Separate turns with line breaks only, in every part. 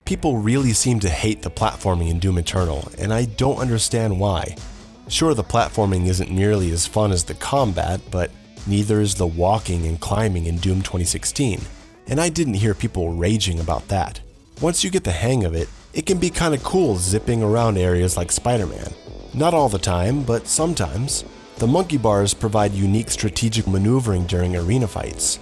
People really seem to hate the platforming in Doom Eternal, and I don't understand why. Sure, the platforming isn't nearly as fun as the combat, but neither is the walking and climbing in Doom 2016, and I didn't hear people raging about that. Once you get the hang of it, it can be kinda cool zipping around areas like Spider-Man. Not all the time, but sometimes. The monkey bars provide unique strategic maneuvering during arena fights.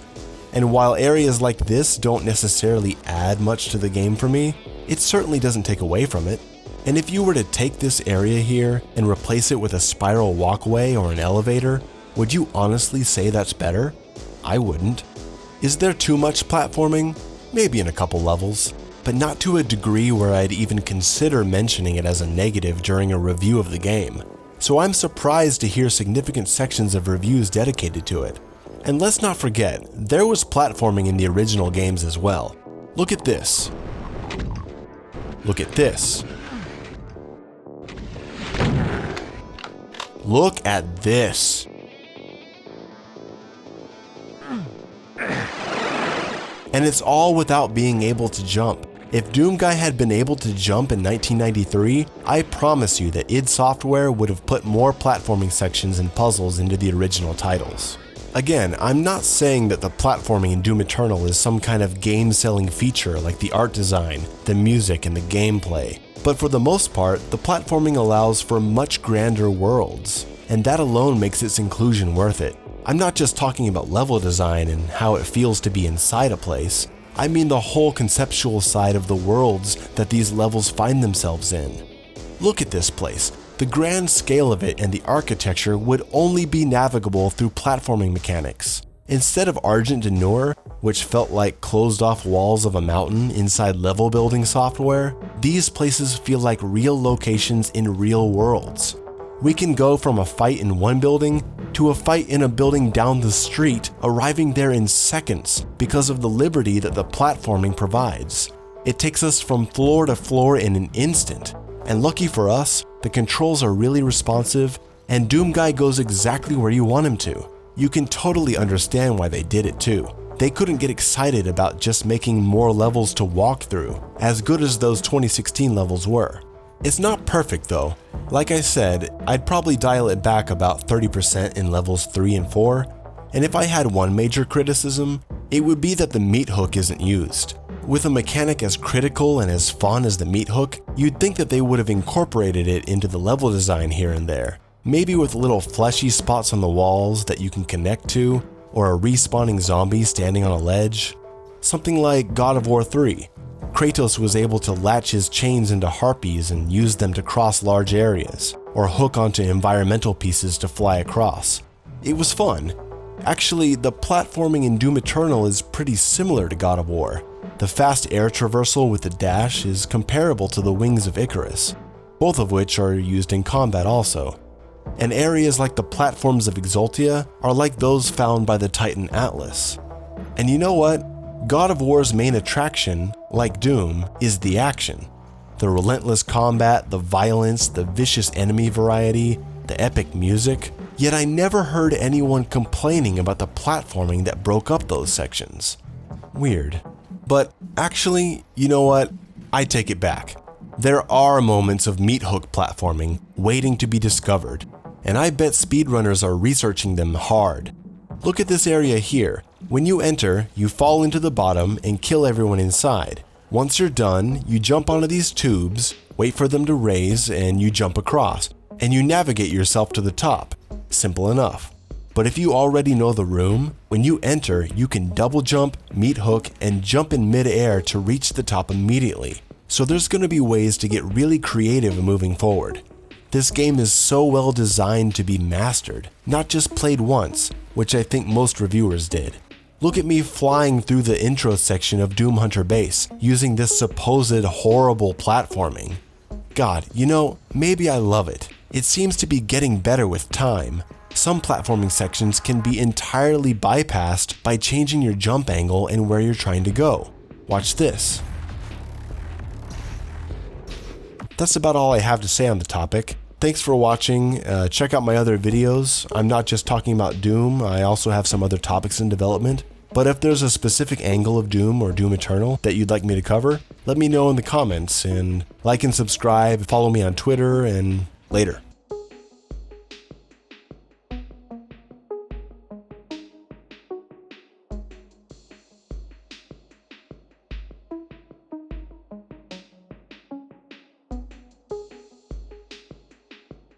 And while areas like this don't necessarily add much to the game for me, it certainly doesn't take away from it. And if you were to take this area here and replace it with a spiral walkway or an elevator, would you honestly say that's better? I wouldn't. Is there too much platforming? Maybe in a couple levels, but not to a degree where I'd even consider mentioning it as a negative during a review of the game. So I'm surprised to hear significant sections of reviews dedicated to it. And let's not forget, there was platforming in the original games as well. Look at this. Look at this. Look at this. And it's all without being able to jump. If Doom Guy had been able to jump in 1993, I promise you that id Software would have put more platforming sections and puzzles into the original titles. Again, I'm not saying that the platforming in Doom Eternal is some kind of game-selling feature like the art design, the music, and the gameplay. But for the most part, the platforming allows for much grander worlds, and that alone makes its inclusion worth it. I'm not just talking about level design and how it feels to be inside a place. I mean the whole conceptual side of the worlds that these levels find themselves in. Look at this place. The grand scale of it and the architecture would only be navigable through platforming mechanics. Instead of Argent de Nur, which felt like closed-off walls of a mountain inside level building software, these places feel like real locations in real worlds. We can go from a fight in one building to a fight in a building down the street, arriving there in seconds because of the liberty that the platforming provides. It takes us from floor to floor in an instant, and lucky for us, the controls are really responsive, and Doom Guy goes exactly where you want him to. You can totally understand why they did it too. They couldn't get excited about just making more levels to walk through, as good as those 2016 levels were. It's not perfect though. Like I said, I'd probably dial it back about 30% in levels 3 and 4, and if I had one major criticism, it would be that the meat hook isn't used. With a mechanic as critical and as fun as the meat hook, you'd think that they would have incorporated it into the level design here and there. Maybe with little fleshy spots on the walls that you can connect to, or a respawning zombie standing on a ledge. Something like God of War 3. Kratos was able to latch his chains into harpies and use them to cross large areas, or hook onto environmental pieces to fly across. It was fun. Actually, the platforming in Doom Eternal is pretty similar to God of War. The fast air traversal with the dash is comparable to the wings of Icarus, both of which are used in combat also. And areas like the platforms of Exultia are like those found by the Titan Atlas. And you know what? God of War's main attraction, like Doom, is the action. The relentless combat, the violence, the vicious enemy variety, the epic music. Yet I never heard anyone complaining about the platforming that broke up those sections. Weird. But actually, you know what? I take it back. There are moments of meat hook platforming waiting to be discovered, and I bet speedrunners are researching them hard. Look at this area here. When you enter, you fall into the bottom and kill everyone inside. Once you're done, you jump onto these tubes, wait for them to raise, and you jump across, and you navigate yourself to the top. Simple enough. But if you already know the room, when you enter, you can double jump, meat hook, and jump in mid-air to reach the top immediately. So there's going to be ways to get really creative moving forward. This game is so well designed to be mastered, not just played once, which I think most reviewers did. Look at me flying through the intro section of Doom Hunter Base, using this supposed horrible platforming. God, you know, maybe I love it. It seems to be getting better with time. Some platforming sections can be entirely bypassed by changing your jump angle and where you're trying to go. Watch this. That's about all I have to say on the topic. Thanks for watching. Check out my other videos. I'm not just talking about Doom, I also have some other topics in development. But if there's a specific angle of Doom or Doom Eternal that you'd like me to cover, let me know in the comments, and like and subscribe, follow me on Twitter, and later.